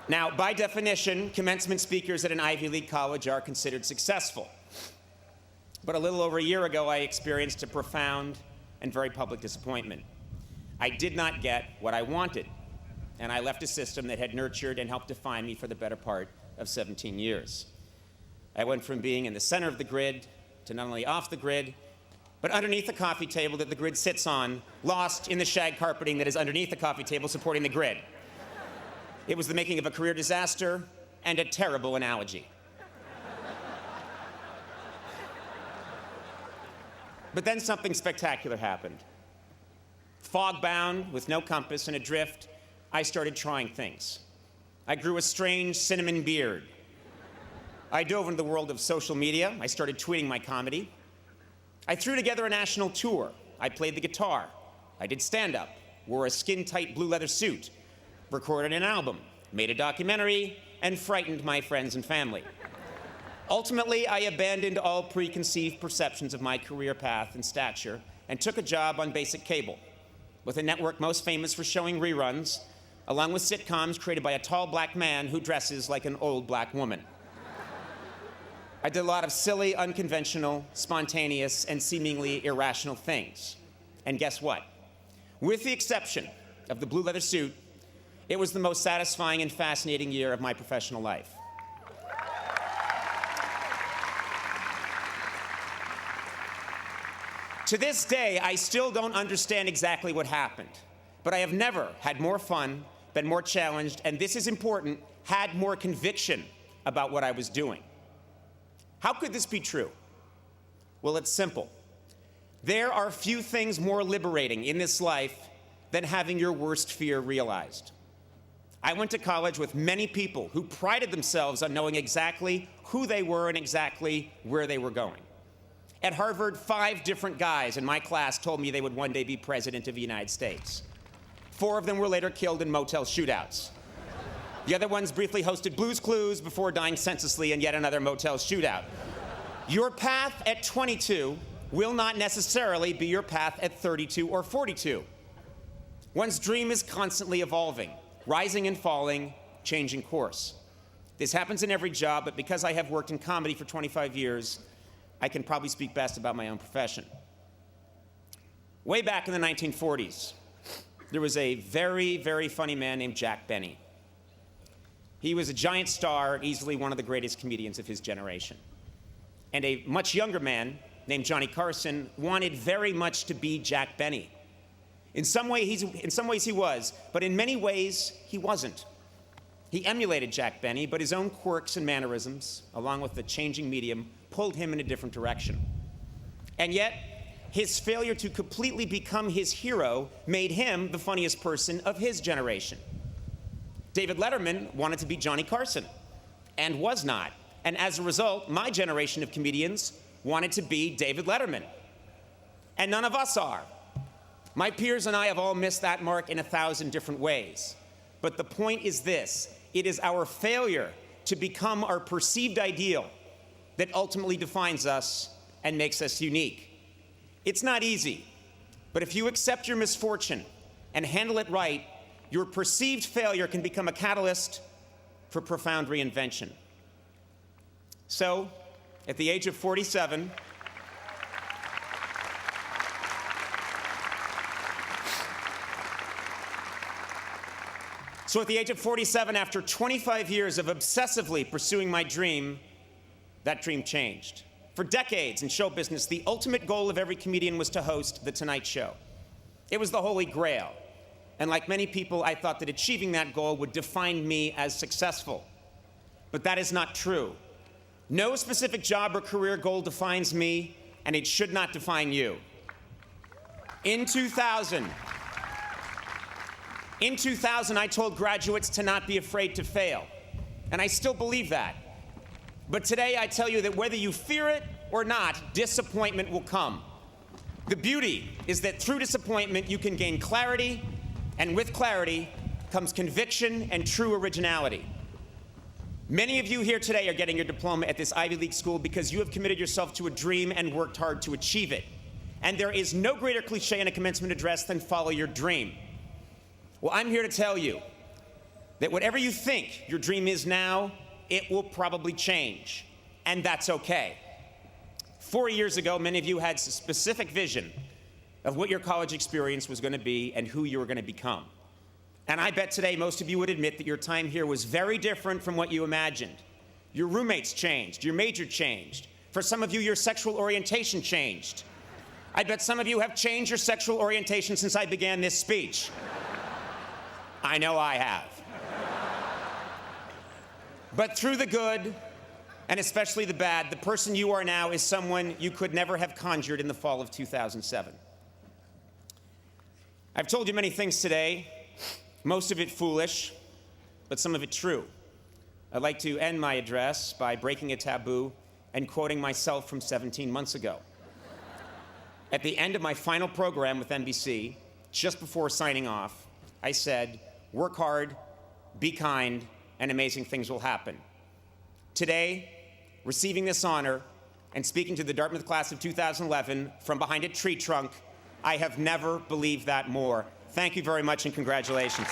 Now, by definition, commencement speakers at an Ivy League college are considered successful. But a little over a year ago, I experienced a profound and very public disappointment. I did not get what I wanted, and I left a system that had nurtured and helped define me for the better part of 17 years. I went from being in the center of the grid to not only off the grid, but underneath the coffee table that the grid sits on, lost in the shag carpeting that is underneath the coffee table supporting the grid. It was the making of a career disaster and a terrible analogy. But then something spectacular happened. Fog-bound, with no compass and adrift, I started trying things. I grew a strange cinnamon beard. I dove into the world of social media. I started tweeting my comedy. I threw together a national tour. I played the guitar. I did stand-up, wore a skin-tight blue leather suit, recorded an album, made a documentary, and frightened my friends and family. Ultimately, I abandoned all preconceived perceptions of my career path and stature and took a job on basic cable, with a network most famous for showing reruns, along with sitcoms created by a tall black man who dresses like an old black woman. I did a lot of silly, unconventional, spontaneous, and seemingly irrational things. And guess what? With the exception of the blue leather suit, it was the most satisfying and fascinating year of my professional life. To this day, I still don't understand exactly what happened, but I have never had more fun, been more challenged, and this is important, had more conviction about what I was doing. How could this be true? Well, it's simple. There are few things more liberating in this life than having your worst fear realized. I went to college with many people who prided themselves on knowing exactly who they were and exactly where they were going. At Harvard, 5 different guys in my class told me they would one day be president of the United States. 4 of them were later killed in motel shootouts. The other ones briefly hosted Blue's Clues before dying senselessly in yet another motel shootout. Your path at 22 will not necessarily be your path at 32 or 42. One's dream is constantly evolving, rising and falling, changing course. This happens in every job, but because I have worked in comedy for 25 years, I can probably speak best about my own profession. Way back in the 1940s, there was a very, very funny man named Jack Benny. He was a giant star, easily one of the greatest comedians of his generation. And a much younger man named Johnny Carson wanted very much to be Jack Benny. In some ways he was, but in many ways he wasn't. He emulated Jack Benny, but his own quirks and mannerisms, along with the changing medium, pulled him in a different direction. And yet, his failure to completely become his hero made him the funniest person of his generation. David Letterman wanted to be Johnny Carson, and was not. And as a result, my generation of comedians wanted to be David Letterman. And none of us are. My peers and I have all missed that mark in 1,000 different ways. But the point is this: it is our failure to become our perceived ideal that ultimately defines us and makes us unique. It's not easy, but if you accept your misfortune and handle it right, your perceived failure can become a catalyst for profound reinvention. So, at the age of 47, after 25 years of obsessively pursuing my dream, that dream changed. For decades in show business, the ultimate goal of every comedian was to host The Tonight Show. It was the holy grail. And like many people, I thought that achieving that goal would define me as successful. But that is not true. No specific job or career goal defines me, and it should not define you. In 2000, I told graduates to not be afraid to fail, and I still believe that. But today, I tell you that whether you fear it or not, disappointment will come. The beauty is that through disappointment, you can gain clarity, and with clarity comes conviction and true originality. Many of you here today are getting your diploma at this Ivy League school because you have committed yourself to a dream and worked hard to achieve it. And there is no greater cliche in a commencement address than follow your dream. Well, I'm here to tell you that whatever you think your dream is now, it will probably change, and that's okay. 4 years ago, many of you had a specific vision of what your college experience was going to be and who you were going to become. And I bet today most of you would admit that your time here was very different from what you imagined. Your roommates changed, your major changed. For some of you, your sexual orientation changed. I bet some of you have changed your sexual orientation since I began this speech. I know I have. But through the good, and especially the bad, the person you are now is someone you could never have conjured in the fall of 2007. I've told you many things today, most of it foolish, but some of it true. I'd like to end my address by breaking a taboo and quoting myself from 17 months ago. At the end of my final program with NBC, just before signing off, I said, "Work hard, be kind, and amazing things will happen." Today, receiving this honor and speaking to the Dartmouth class of 2011 from behind a tree trunk, I have never believed that more. Thank you very much and congratulations.